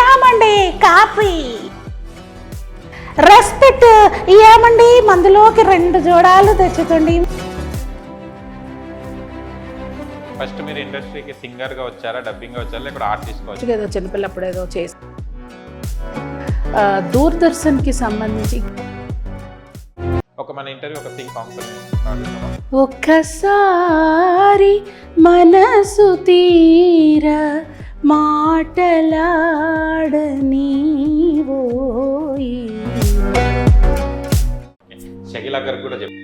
ఏమండి coffee respect ఏమండి మందులోకి 2 జోడాలు తెచ్చుకోండి. ఫస్ట్ మీరు ఇండస్ట్రీకి సింగర్ గా వచ్చారా, డబ్బింగ్ గా వచ్చారా, లేకపోతే ఆర్టిస్ట్ గా వచ్చారా? ఏదో చిన్నపిల్లప్పుడు ఏదో చేసి దూరదర్శన్కి సంబంధించి ఒక మన ఇంటర్వ్యూ ఒక సాంగ్ ఒక్కసారి మనసు తీర మాటలాడనీవోయి. షకీలా గారు కూడా చెప్పు.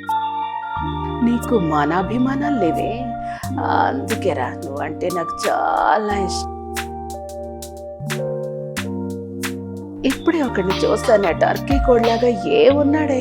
నీకు మానాభిమానాలు లేవే, అందుకేరా నువ్వు అంటే నాకు చాలా ఇష్టం. ఇప్పుడే ఒకడిని చూస్తాను, టర్కీ కోడ్లాగా ఉన్నాడే.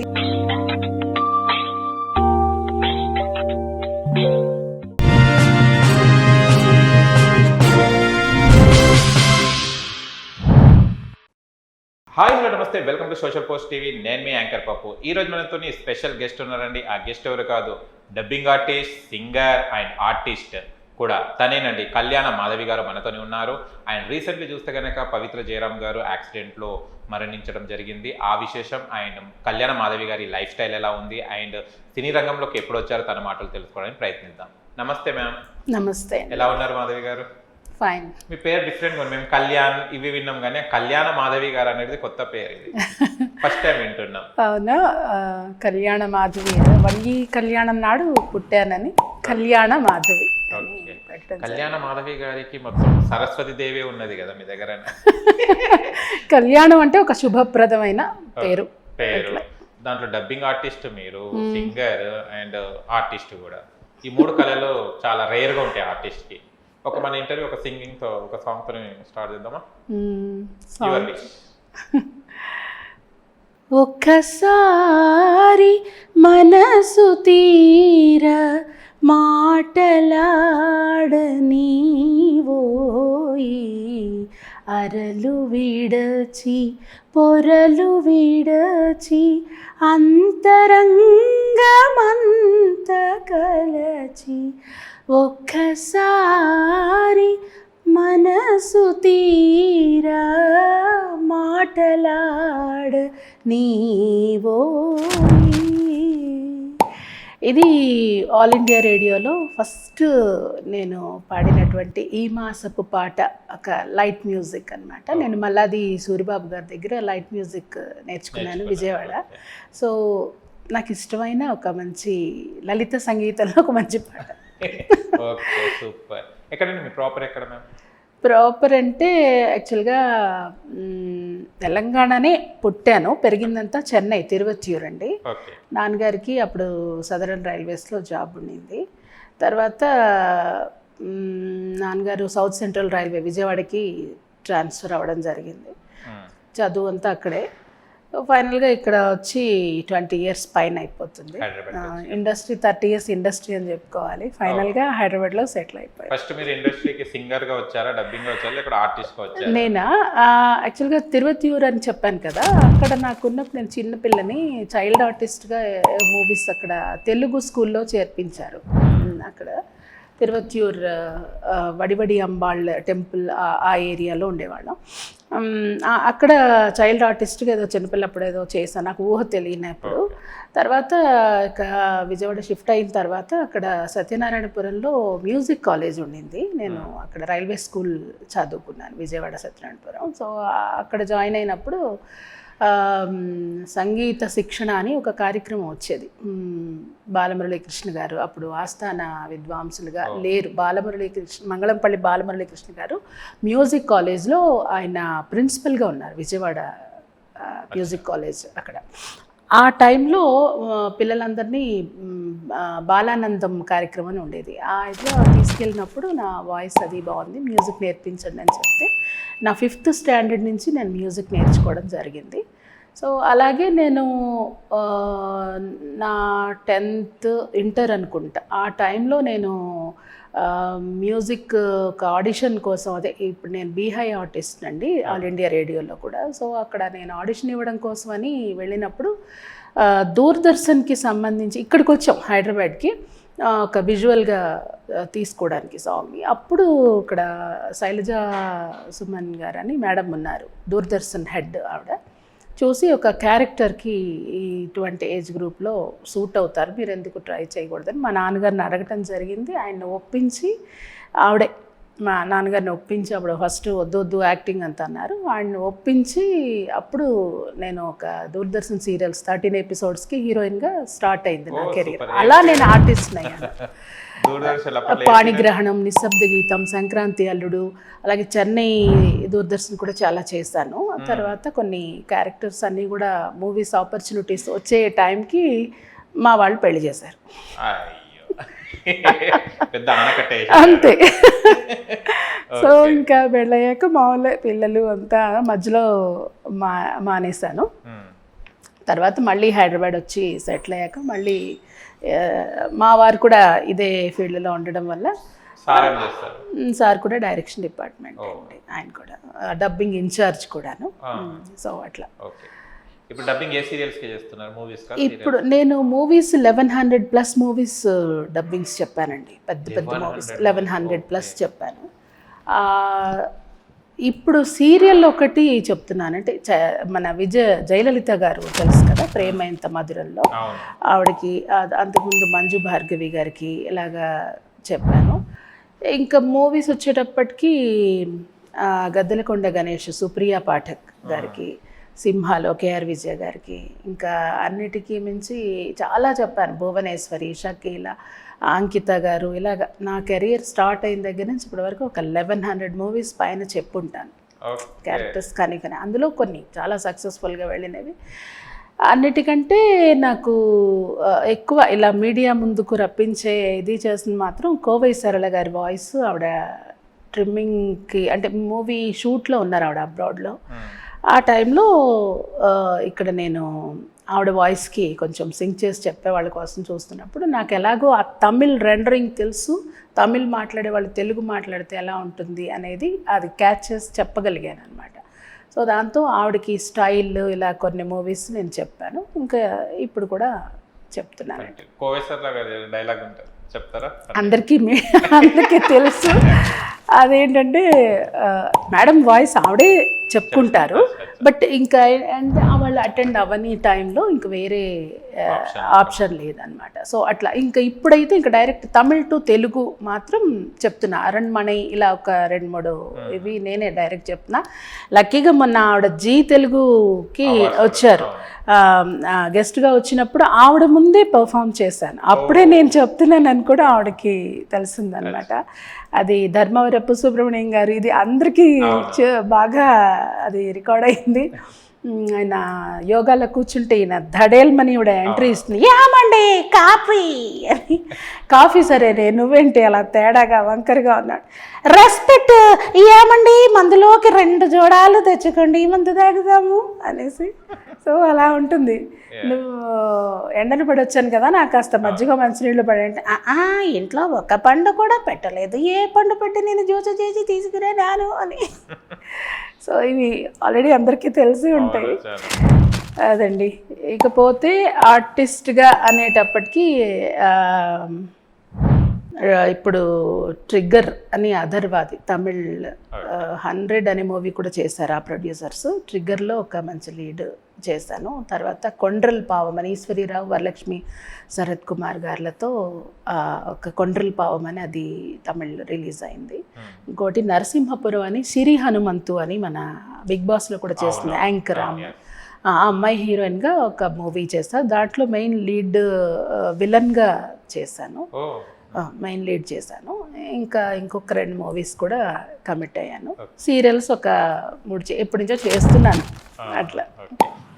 హాయ్ హలో నమస్తే, welcome to social post TV. నేను మీ యాంకర్ పప్పు. ఈ రోజు మనతో స్పెషల్ గెస్ట్ ఉన్నారండి. ఆ గెస్ట్ ఎవరు కాదు, dubbing artist, singer and artist కూడా తనేనండి. కళ్యాణ మాధవి గారు మనతోనే ఉన్నారు. అండ్ రీసెంట్లీ చూస్తే కనుక పవిత్ర జయరామ్ గారు యాక్సిడెంట్లో మరణించడం జరిగింది. ఆ విశేషం అండ్ కళ్యాణ మాధవి గారి లైఫ్ స్టైల్ ఎలా ఉంది అండ్ సినీ రంగంలోకి ఎప్పుడు వచ్చారో తన మాటలు తెలుసుకోవడానికి ప్రయత్నిద్దాం. నమస్తే మ్యామ్. నమస్తే. ఎలా ఉన్నారు మాధవి గారు? ఫైన్. మీ పేరు డిఫరెంట్గా ఉంది. మేము కళ్యాణ్ ఇవి విన్నాం, కానీ కళ్యాణ మాధవి గారు అనేది కొత్త పేరు, ఇది ఫస్ట్ టైం వింటున్నాం. అవునా, కళ్యాణ మాధవి వల్లి కళ్యాణం నాడు పుట్టానని కళ్యాణ మాధవి. కళ్యాణ మాధవి గారికి మొత్తం సరస్వతి దేవి ఉన్నది కదా మీ దగ్గర. కళ్యాణం అంటే ఒక శుభప్రదమైన పేరు. దాంట్లో డబ్బింగ్ ఆర్టిస్ట్ మీరు, సింగర్ అండ్ ఆర్టిస్ట్ కూడా. ఈ 3 కళలు చాలా రేర్ గా ఉంటాయి ఆర్టిస్ట్ కి. ఒక మన ఇంటర్వ్యూ ఒక సింగింగ్ తో ఒక సాంగ్ తో స్టార్ట్ చేద్దామా? ఒక్కసారి మనసు తీర మాటలాడనీవోయి. అరలు విడచి పొరలు విడచి అంతరంగమంత కలచి ఒక్కసారి మనసు తీరా మాటలాడ నీవోయి. ఇది ఆల్ ఇండియా రేడియోలో ఫస్ట్ నేను పాడినటువంటి ఈ మాసపు పాట, ఒక లైట్ మ్యూజిక్ అన్నమాట. నేను మల్లాది సూరిబాబు గారి దగ్గర లైట్ మ్యూజిక్ నేర్చుకున్నాను విజయవాడ. సో నాకు ఇష్టమైన ఒక మంచి లలిత సంగీతంలో ఒక మంచి పాట. సూపర్. ఎక్కడండి మీ ప్రాపర్ ఎక్కడ మ్యామ్? ప్రాపర్ అంటే యాక్చువల్గా తెలంగాణనే పుట్టాను, పెరిగిందంతా చెన్నై, తిరువత్యూర్ అండి. నాన్నగారికి అప్పుడు సదరన్ రైల్వేస్లో జాబ్ ఉండింది. తర్వాత నాన్నగారు సౌత్ సెంట్రల్ రైల్వే విజయవాడకి ట్రాన్స్ఫర్ అవ్వడం జరిగింది. చదువు అంతా అక్కడే. ఫైనల్గా ఇక్కడ వచ్చి 20 years పైన అయిపోతుంది. ఇండస్ట్రీ 30 years ఇండస్ట్రీ అని చెప్పుకోవాలి. ఫైనల్గా హైదరాబాద్లో సెటిల్ అయిపోయాయి. ఫస్ట్ మీరు ఇండస్ట్రీకి సింగర్గా వచ్చారా, డబ్బింగ్గా వచ్చారా, లేకపోతే ఆర్టిస్ట్గా వచ్చారా? నేనా యాక్చువల్గా తిరువత్యూర్ అని చెప్పాను కదా, అక్కడ నాకున్నప్పుడు నేను చిన్నపిల్లని చైల్డ్ ఆర్టిస్ట్గా మూవీస్ అక్కడ తెలుగు స్కూల్లో చేర్పించారు. అక్కడ తిరువత్యూర్ వడివడి అంబాళ్ టెంపుల్ ఆ ఏరియాలో ఉండేవాళ్ళం. అక్కడ చైల్డ్ ఆర్టిస్ట్గా ఏదో చిన్నపిల్లప్పుడు ఏదో చేశాను, నాకు ఊహ తెలియనప్పుడు. తర్వాత విజయవాడ షిఫ్ట్ అయిన తర్వాత అక్కడ సత్యనారాయణపురంలో మ్యూజిక్ కాలేజ్ ఉండింది. నేను అక్కడ రైల్వే స్కూల్ చదువుకున్నాను విజయవాడ సత్యనారాయణపురం. సో అక్కడ జాయిన్ అయినప్పుడు సంగీత శిక్షణ అని ఒక కార్యక్రమం వచ్చేది. బాలమురళీకృష్ణ గారు అప్పుడు ఆస్థాన విద్వాంసులుగా లేరు. మంగళంపల్లి బాలమురళీకృష్ణ గారు మ్యూజిక్ కాలేజ్లో ఆయన ప్రిన్సిపల్గా ఉన్నారు, విజయవాడ మ్యూజిక్ కాలేజ్ అక్కడ. ఆ టైంలో పిల్లలందరినీ బాలానందం కార్యక్రమం అని ఉండేది. ఆ ఇదిలో తీసుకెళ్ళినప్పుడు నా వాయిస్ అది బాగుంది, మ్యూజిక్ నేర్పించండి అని చెప్తే నా 5th standard నుంచి నేను మ్యూజిక్ నేర్చుకోవడం జరిగింది. సో అలాగే నేను నా 10th ఇంటర్ అనుకుంటా ఆ టైంలో నేను మ్యూజిక్ ఒక ఆడిషన్ కోసం, అదే ఇప్పుడు నేను బీహై ఆర్టిస్ట్ అండి ఆల్ ఇండియా రేడియోలో కూడా. సో అక్కడ నేను ఆడిషన్ ఇవ్వడం కోసం అని వెళ్ళినప్పుడు దూరదర్శన్కి సంబంధించి ఇక్కడికి వచ్చాం హైదరాబాద్కి. ఒక విజువల్గా తీసుకోవడానికి సాంగ్ని. అప్పుడు ఇక్కడ శైలజ సుమన్ గారు అని మేడం ఉన్నారు, దూరదర్శన్ హెడ్. ఆవిడ చూసి ఒక క్యారెక్టర్కి ఇటువంటి ఏజ్ గ్రూప్లో సూట్ అవుతారు, మీరు ఎందుకు ట్రై చేయకూడదని మా నాన్నగారిని అడగటం జరిగింది. ఆయన ఒప్పించి, ఆవిడే మా నాన్నగారిని ఒప్పించి, అప్పుడు ఫస్ట్ వద్దు యాక్టింగ్ అంత అన్నారు, ఆయన్ని ఒప్పించి అప్పుడు నేను ఒక దూరదర్శన్ సీరియల్స్ 13 ఎపిసోడ్స్కి హీరోయిన్గా స్టార్ట్ అయింది నా కెరీర్. అలా నేను ఆర్టిస్ట్ని అయ్యాను. పాణిగ్రహణం, నిశ్శబ్ద గీతం, సంక్రాంతి అల్లుడు, అలాగే చెన్నై దూరదర్శన్ కూడా చాలా చేశాను. తర్వాత కొన్ని క్యారెక్టర్స్ అన్నీ కూడా మూవీస్ ఆపర్చునిటీస్ వచ్చే టైంకి మా వాళ్ళు పెళ్లి చేశారు. అంతే. సో ఇంకా పెళ్ళయ్యాక మామూలు పిల్లలు అంతా మధ్యలో మానేశాను. తర్వాత మళ్ళీ హైదరాబాద్ వచ్చి సెటిల్ అయ్యాక మళ్ళీ మా వారు కూడా ఇదే ఫీల్డ్లో ఉండడం వల్ల సార్ కూడా డైరెక్షన్ డిపార్ట్మెంట్ అండి, ఆయన కూడా డబ్బింగ్ ఇన్ఛార్జ్ కూడాను. సో అట్లా. ఇప్పుడు డబ్బింగ్ ఏ సీరియల్స్ కి చేస్తున్నారు? మూవీస్ కా? ఇప్పుడు నేను మూవీస్ 1100+ మూవీస్ డబ్బింగ్స్ చెప్పానండి, పెద్ద మూవీస్ 1100+ చెప్పాను. ఇప్పుడు సీరియల్ ఒకటి చెప్తున్నాను, అంటే మన జయలలిత గారు తెలుసు కదా, ప్రేమ ఎంత మధురంలో, ఆవిడకి అంతకుముందు మంజు భార్గవి గారికి ఇలాగా చెప్పాను. ఇంకా మూవీస్ వచ్చేటప్పటికి గద్దెలకొండ గణేష్, సుప్రియా పాఠక్ గారికి, సింహాలో కేఆర్ విజయ గారికి, ఇంకా అన్నిటికీ మించి చాలా చెప్పాను, భువనేశ్వరి, షకీల, అంకిత గారు, ఇలాగ నా కెరియర్ స్టార్ట్ అయిన దగ్గర నుంచి ఇప్పటి వరకు ఒక 1100 మూవీస్ పైన చెప్పుంటాను క్యారెక్టర్స్. కానీ అందులో కొన్ని చాలా సక్సెస్ఫుల్గా వెళ్ళినవి. అన్నిటికంటే నాకు ఎక్కువ ఇలా మీడియా ముందుకు రప్పించే ఇది చేసింది మాత్రం కోవై సరళ గారి వాయిస్. ఆవిడ ట్రిమ్మింగ్కి అంటే మూవీ షూట్లో ఉన్నారు ఆవిడ అబ్రాడ్లో. ఆ టైంలో ఇక్కడ నేను ఆవిడ వాయిస్కి కొంచెం సింగ్ చేసి చెప్పే వాళ్ళ కోసం చూస్తున్నప్పుడు నాకు ఎలాగో ఆ తమిళ్ రెండరింగ్ తెలుసు, తమిళ్ మాట్లాడే వాళ్ళు తెలుగు మాట్లాడితే ఎలా ఉంటుంది అనేది అది క్యాచ్ చేసి చెప్పగలిగాను అనమాట. సో దాంతో ఆవిడకి స్టైల్ ఇలా కొన్ని మూవీస్ నేను చెప్పాను, ఇంకా ఇప్పుడు కూడా చెప్తున్నాను. అందరికీ తెలుసు. అదేంటంటే మేడం వాయిస్ ఆవిడే చెప్పుకుంటారు, బట్ ఇంకా అంటే వాళ్ళు అటెండ్ అవ్వని టైంలో ఇంక వేరే ఆప్షన్ లేదనమాట. సో అట్లా ఇంకా ఇప్పుడైతే ఇంకా డైరెక్ట్ తమిళ్ టు తెలుగు మాత్రం చెప్తున్నా. అరణ్మణి ఇలా ఒక 2-3 ఇవి నేనే డైరెక్ట్ చెప్తున్నా. లక్కీగా మొన్న ఆవిడ జీ తెలుగుకి వచ్చారు, గెస్ట్గా వచ్చినప్పుడు ఆవిడ ముందే పర్ఫామ్ చేశాను. అప్పుడే నేను చెప్తున్నాను అని కూడా ఆవిడకి తెలిసిందనమాట. అది ధర్మవరపు సుబ్రహ్మణ్యం గారు, ఇది అందరికీ బాగా అది రికార్డ్ అయింది. ఆయన యోగాలో కూర్చుంటే ఈయన ధడేల్మని ఈవిడ ఎంట్రీ ఇస్తుంది, ఏమండి కాఫీ అని. కాఫీ సరేనే, నువ్వేంటి అలా తేడాగా వంకరగా ఉన్నాడు. రెస్పెక్ట్ ఏమండి, మందులోకి 2 జోడాలు తెచ్చుకోండి, మందు తాగుదాము అనేసి. సో అలా ఉంటుంది. నువ్వు ఎండను పడి వచ్చాను కదా, నాకు కాస్త మజ్జిగ మంచినీళ్ళు పడి అంటే, ఇంట్లో ఒక పండు కూడా పెట్టలేదు, ఏ పండు పెట్టి నేను జ్యూస్ చేసి తీసుకురాను అని. సో ఇవి ఆల్రెడీ అందరికీ తెలిసి ఉంటాయి అదండి. ఇకపోతే ఆర్టిస్ట్గా అనేటప్పటికీ ఇప్పుడు ట్రిగ్గర్ అని అధర్వాది తమిళ్ 100 అనే మూవీ కూడా చేశారు ఆ ప్రొడ్యూసర్స్. ట్రిగ్గర్లో ఒక మంచి లీడ్ చేశాను. తర్వాత కొండ్రల్ పావం అని ఈశ్వరీరావు, వరలక్ష్మి, శరత్ కుమార్ గారులతో ఒక కొండ్రల్ పావం అని అది తమిళ్ రిలీజ్ అయింది. ఇంకోటి నరసింహపురం అని సిరి హనుమంతు అని మన బిగ్ బాస్లో కూడా చేస్తుంది యాంకర్, ఆ అమ్మాయి హీరోయిన్గా ఒక మూవీ చేశాను. దాంట్లో మెయిన్ లీడ్ విలన్గా చేశాను, మెయిన్ లీడ్ చేశాను. ఇంకా ఇంకొక 2 మూవీస్ కూడా కమిట్ అయ్యాను. సీరియల్స్ ఒక 3 ఎప్పటి నుంచో చేస్తున్నాను. అట్లా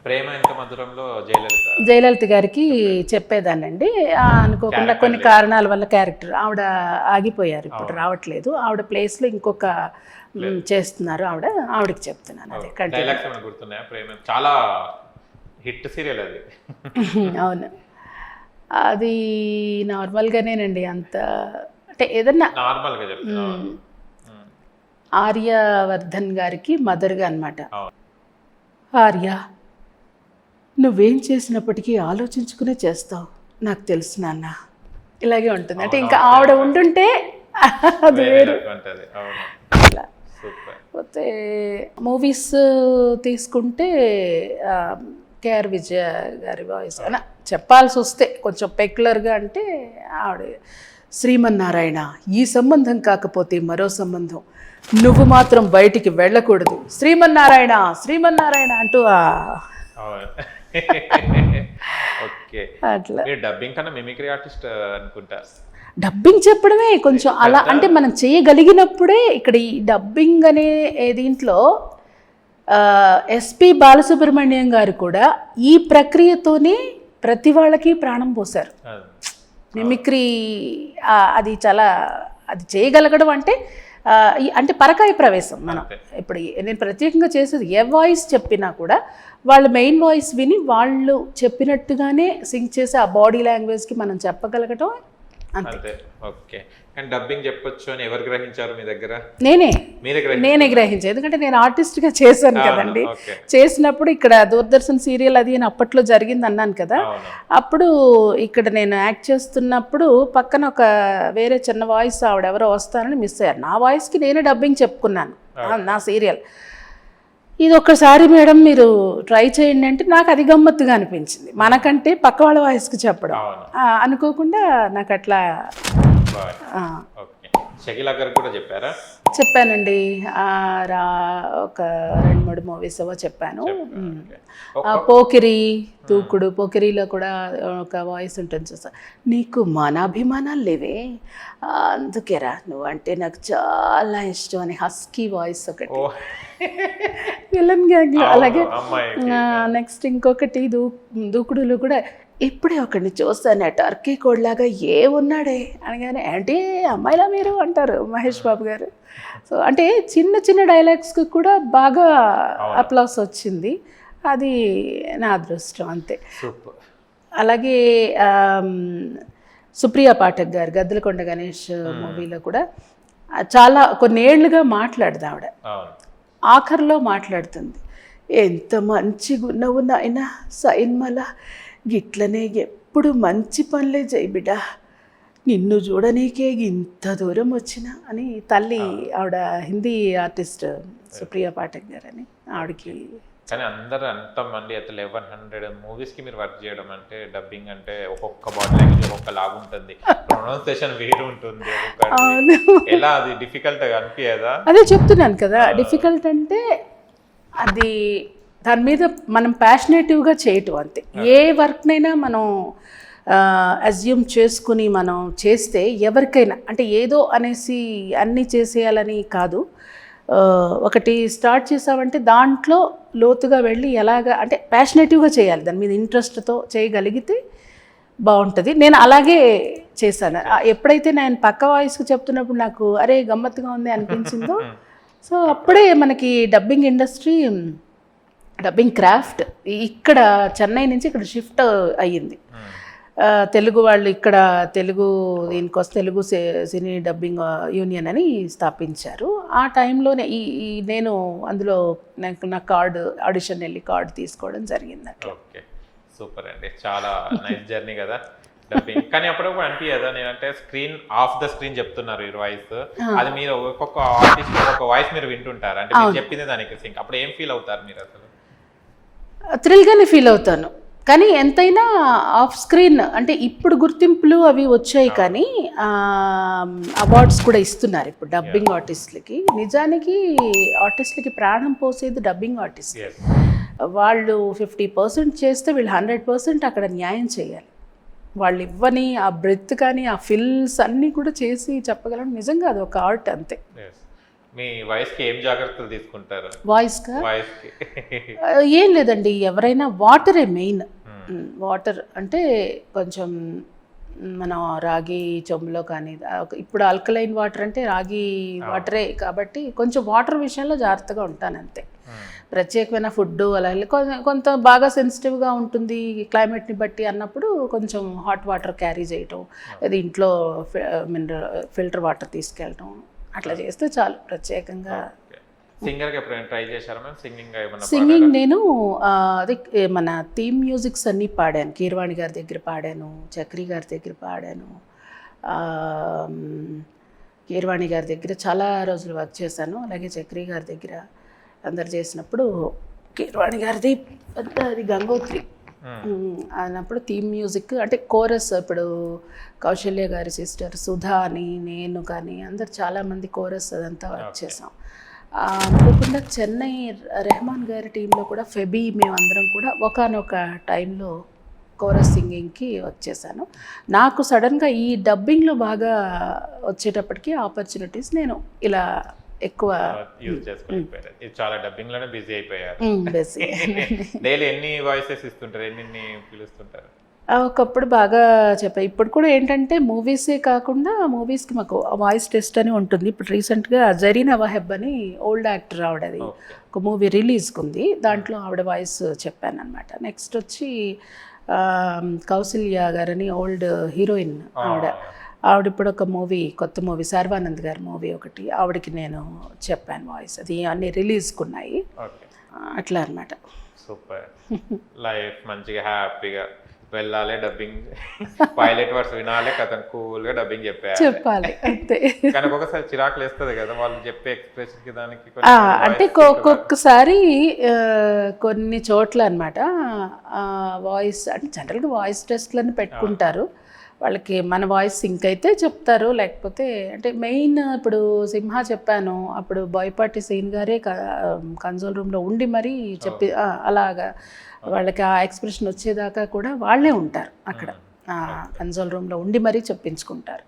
ప్రేమ ఎంత మధురంలో జయలలిత గారికి చెప్పేదానండి. అనుకోకుండా కొన్ని కారణాల వల్ల క్యారెక్టర్ ఆవిడ ఆగిపోయారు, ఇప్పుడు రావట్లేదు. ఆవిడ ప్లేస్లో ఇంకొక చేస్తున్నారు, ఆవిడకి చెప్తున్నాను. అదే చాలా హిట్ సీరియల్ అది. అవును, అది నార్మల్గానేనండి, అంత అంటే ఏదన్నా నార్మల్గా ఆర్యవర్ధన్ గారికి మదర్గా అనమాట. ఆర్య, నువ్వేం చేసినప్పటికీ ఆలోచించుకునే చేస్తావు, నాకు తెలుసు నాన్న. ఇలాగే ఉంటుంది. అంటే ఇంకా ఆవిడ ఉండుంటే అది వేరు. ఉంటది. అవును. సూపర్. పోతే మూవీస్ తీసుకుంటే కేఆర్ విజయ గారి వాయిస్ అలా చెప్పాల్సి వస్తే కొంచెం పెక్యులర్గా అంటే ఆవిడ శ్రీమన్నారాయణ, ఈ సంబంధం కాకపోతే మరో సంబంధం, నువ్వు మాత్రం బయటికి వెళ్ళకూడదు, శ్రీమన్నారాయణ శ్రీమన్నారాయణ అంటూ ఓకే. అట్లా మీరు డబ్బింగ్ కన్నా మిమిక్రీ ఆర్టిస్ట్ అనుకుంటా. డబ్బింగ్ చెప్పడమే కొంచెం అలా అంటే మనం చేయగలిగినప్పుడే. ఇక్కడ ఈ డబ్బింగ్ అనే దీంట్లో ఎస్పి బాలసుబ్రహ్మణ్యం గారు కూడా ఈ ప్రక్రియతోనే ప్రతి వాళ్ళకి ప్రాణం పోశారు. మిమిక్రీ అది చాలా అది చేయగలగడం అంటే అంటే పరకాయ ప్రవేశం. మనం ఇప్పుడు నేను ప్రత్యేకంగా చేసేది ఏ వాయిస్ చెప్పినా కూడా వాళ్ళ మెయిన్ వాయిస్ విని వాళ్ళు చెప్పినట్టుగానే సింక్ చేసి ఆ బాడీ లాంగ్వేజ్కి మనం చెప్పగలగటం అంతే. ఓకే. కానీ డబ్బింగ్ చెప్పొచ్చు అని ఎవరు గ్రహించారు మీ దగ్గర? నేనే గ్రహించాను. ఎందుకంటే నేను ఆర్టిస్ట్గా చేశాను కదండి. చేసినప్పుడు ఇక్కడ దూరదర్శన్ సీరియల్ అది అప్పట్లో జరిగింది అన్నాను కదా. అప్పుడు ఇక్కడ నేను యాక్ట్ చేస్తున్నప్పుడు పక్కన ఒక వేరే చిన్న వాయిస్ ఆవిడెవరో వస్తానని మిస్ అయ్యారు. నా వాయిస్కి నేనే డబ్బింగ్ చెప్పుకున్నాను నా సీరియల్. ఇది ఒక్కసారి మేడం మీరు ట్రై చేయండి అంటే నాకు అది గమ్మత్తుగా అనిపించింది. మనకంటే పక్క వాళ్ళ వాయిస్కి చెప్పడం అనుకోకుండా నాకు అట్లా. షకీలా గారు కూడా చెప్పారా? చెప్పానండి. ఒక 2-3 మూవీస్ ఏవో చెప్పాను. పోకిరి దూకుడు, పోకిరిలో కూడా ఒక వాయిస్ ఉంటుంది చూసా, నీకు మానాభిమానాలు లేవే అందుకేరా నువ్వంటే నాకు చాలా ఇష్టం అని హస్కీ వాయిస్ ఒకటి విలన్ గ్యాంగ్లో. అలాగే నెక్స్ట్ ఇంకొకటి దూకుడులో కూడా ఇప్పుడే ఒకడిని చూస్తాను టర్కీ కోడ్లాగా ఉన్నాడే అనగానే ఏంటి అమ్మాయిలా మీరు అంటారు మహేష్ బాబు గారు. సో అంటే చిన్న చిన్న డైలాగ్స్కి కూడా బాగా అప్లాస్ వచ్చింది. అది నా అదృష్టం అంతే. అలాగే సుప్రియా పాఠక్ గారు గద్దలకొండ గణేష్ మూవీలో కూడా చాలా కొన్నేళ్లుగా మాట్లాడదు ఆవిడ. ఆఖరిలో మాట్లాడుతుంది, ఎంత మంచిగా ఉన్నావు నాయన సైన్మల, గిట్లనే ఎప్పుడు మంచి పనులే చేయి బిడ్డ, నిన్ను చూడనీకే ఇంత దూరం వచ్చినా అని తల్లి. ఆవిడ హిందీ ఆర్టిస్ట్ సుప్రియా పాఠక్ గారు అని ఆవిడకి. కానీ అందరూ అంతమంది అసలు 1100 మూవీస్కి మీరు వర్క్ చేయడం అంటే డబ్బింగ్ అంటే ఒక్కొక్క బాడీ లాంగ్వేజ్ ఒక్కొక్క లాగా ఉంటుంది, ప్రొనౌన్సియేషన్ వేరు ఉంటుంది. ఎలా అది డిఫికల్ట్ అనిపించదా? అదే చెప్తున్నాను కదా, డిఫికల్ట్ అంటే అది దాని మీద మనం ప్యాషనేటివ్గా చేయటం అంతే. ఏ వర్క్నైనా మనం అజ్యూమ్ చేసుకుని మనం చేస్తే ఎవరికైనా అంటే ఏదో అనేసి అన్నీ చేసేయాలని కాదు. ఒకటి స్టార్ట్ చేసామంటే దాంట్లో లోతుగా వెళ్ళి ఎలాగా అంటే ప్యాషనేటివ్గా చేయాలి, దాని మీద ఇంట్రెస్ట్తో చేయగలిగితే బాగుంటుంది. నేను అలాగే చేశాను. ఎప్పుడైతే నేను పక్క వాయిస్కి చెప్తున్నప్పుడు నాకు అరే గమ్మత్తుగా ఉంది అనిపించిందో, సో అప్పుడే మనకి డబ్బింగ్ ఇండస్ట్రీ, డబ్బింగ్ క్రాఫ్ట్ ఇక్కడ చెన్నై నుంచి ఇక్కడ షిఫ్ట్ అయ్యింది. తెలుగు వాళ్ళు ఇక్కడ దీనికోసం తెలుగు సినీ డబ్బింగ్ యూనియన్ అని స్థాపించారు. ఆ టైంలోనే నేను అందులో నా కార్డు ఆడిషన్ వెళ్ళి కార్డు తీసుకోవడం జరిగింది. అట్లా. ఓకే, సూపర్ అండి, చాలా నైస్ జర్నీ కదా డబ్బింగ్. కానీ అప్పుడప్పుడు అనిపించదా, నేనంటే స్క్రీన్ ఆఫ్ ద స్క్రీన్ చెప్తున్నారు ఈ వాయిస్, అది మీరు ఒక్కొక్క ఆర్టిస్ట్ ఒక్కొక్క వాయిస్ మీరు వింటుంటారు అంటే మీరు చెప్పింది దానికి సింక్, అప్పుడు ఏం ఫీల్ అవుతారు మీరు? అసలు థ్రిల్గానే ఫీల్ అవుతాను. కానీ ఎంతైనా ఆఫ్ స్క్రీన్ అంటే ఇప్పుడు గుర్తింపులు అవి వచ్చాయి, కానీ అవార్డ్స్ కూడా ఇస్తున్నారు ఇప్పుడు డబ్బింగ్ ఆర్టిస్టులకి. నిజానికి ఆర్టిస్టులకి ప్రాణం పోసేది డబ్బింగ్ ఆర్టిస్ట్. వాళ్ళు 50% చేస్తే వీళ్ళు 100% అక్కడ న్యాయం చేయాలి. వాళ్ళు ఇవ్వని ఆ బ్రెత్ కానీ ఆ ఫిల్స్ అన్నీ కూడా చేసి చెప్పగలరు. నిజంగా అది ఒక ఆర్ట్ అంతే. మీ వాయిస్కి ఏం జాగ్రత్తలు తీసుకుంటారు? వాయిస్కి ఏం లేదండి, ఎవరైనా వాటరే మెయిన్. వాటర్ అంటే కొంచెం మనం రాగి చెంబులో కానీ, ఇప్పుడు ఆల్కలైన్ వాటర్ అంటే రాగి వాటరే కాబట్టి కొంచెం వాటర్ విషయంలో జాగ్రత్తగా ఉంటాను అంతే. ప్రత్యేకమైన ఫుడ్ అలా కొంత బాగా సెన్సిటివ్గా ఉంటుంది క్లైమేట్ని బట్టి అన్నప్పుడు కొంచెం హాట్ వాటర్ క్యారీ చేయటం, అది ఇంట్లో ఫిల్టర్ వాటర్ తీసుకెళ్ళటం అట్లా చేస్తే చాలు. ప్రత్యేకంగా సింగింగ్ నేను అదే మన థీమ్ మ్యూజిక్స్ అన్నీ పాడాను. కీరవాణి గారి దగ్గర పాడాను, చక్రి గారి దగ్గర పాడాను, కీరవాణి గారి దగ్గర చాలా రోజులు వర్క్ చేశాను. అలాగే చక్రి గారి దగ్గర అందరు చేసినప్పుడు కీరవాణి గారిది అది గంగోత్రి అన్నప్పుడు థీమ్ మ్యూజిక్ అంటే కోరస్, ఇప్పుడు కౌశల్య గారి సిస్టర్ సుధా అని నేను కానీ అందరు చాలామంది కోరస్ అదంతా వర్క్ చేసాం. అనుకోకుండా చెన్నై రెహమాన్ గారి టీంలో కూడా ఫెబీ మేమందరం కూడా ఒకానొక టైంలో కోరస్ సింగింగ్కి వచ్చేసాను. నాకు సడన్గా ఈ డబ్బింగ్లో బాగా వచ్చేటప్పటికి ఆపర్చునిటీస్ నేను ఇలా ఎక్కువ యూజ్ చేసుకుని ఇది చాలా డబ్బింగ్ లోనే బిజీ అయిపోయారు. బిజీ డైలీ ఎన్ని వాయిసెస్ ఇస్తుంటారు, ఎన్ని పిలుస్తుంటారు? ఒకప్పుడు బాగా చెప్పాయి. ఇప్పుడు కూడా ఏంటంటే మూవీసే కాకుండా మూవీస్కి మాకు వాయిస్ టెస్ట్ అని ఉంటుంది. ఇప్పుడు రీసెంట్గా జరీనా వహెబ్ అని ఓల్డ్ యాక్టర్ ఆవిడది ఒక మూవీ రిలీజ్కి ఉంది, దాంట్లో ఆవిడ వాయిస్ చెప్పాను అనమాట. నెక్స్ట్ వచ్చి కౌసల్య గారని ఓల్డ్ హీరోయిన్ ఆవిడ ఇప్పుడు ఒక మూవీ, కొత్త మూవీ సర్వానంద్ గారి మూవీ ఒకటి, ఆవిడకి నేను చెప్పాను వాయిస్. అది అన్ని రిలీజ్కున్నాయి అట్లా అనమాట. సూపర్ లైఫ్, మంచిగా హ్యాపీగా వెళ్ళాలి, డబ్బింగ్ పైలట్ వర్డ్స్ వినాలి, కథను కూల్గా డబ్బింగ్ చెప్పాలి అంతే. కానీ ఒకసారి చిరాకులు వేస్తుంది కదా వాళ్ళు చెప్పే ఎక్స్ప్రెషన్ కి దానికి. అంటే ఒక్కొక్కసారి కొన్ని చోట్ల అనమాట వాయిస్ అంటే జనరల్గా వాయిస్ టెస్ట్లని పెట్టుకుంటారు. వాళ్ళకి మన వాయిస్ సింక్ అయితే చెప్తారు, లేకపోతే అంటే మెయిన్ ఇప్పుడు సింహ చెప్పాను అప్పుడు బోయపాటి సీన్ గారే కన్సోల్ రూమ్లో ఉండి మరీ చెప్పి అలాగా వాళ్ళకి ఆ ఎక్స్ప్రెషన్ వచ్చేదాకా కూడా వాళ్ళే ఉంటారు అక్కడ కన్సోల్ రూమ్లో ఉండి మరీ చెప్పించుకుంటారు.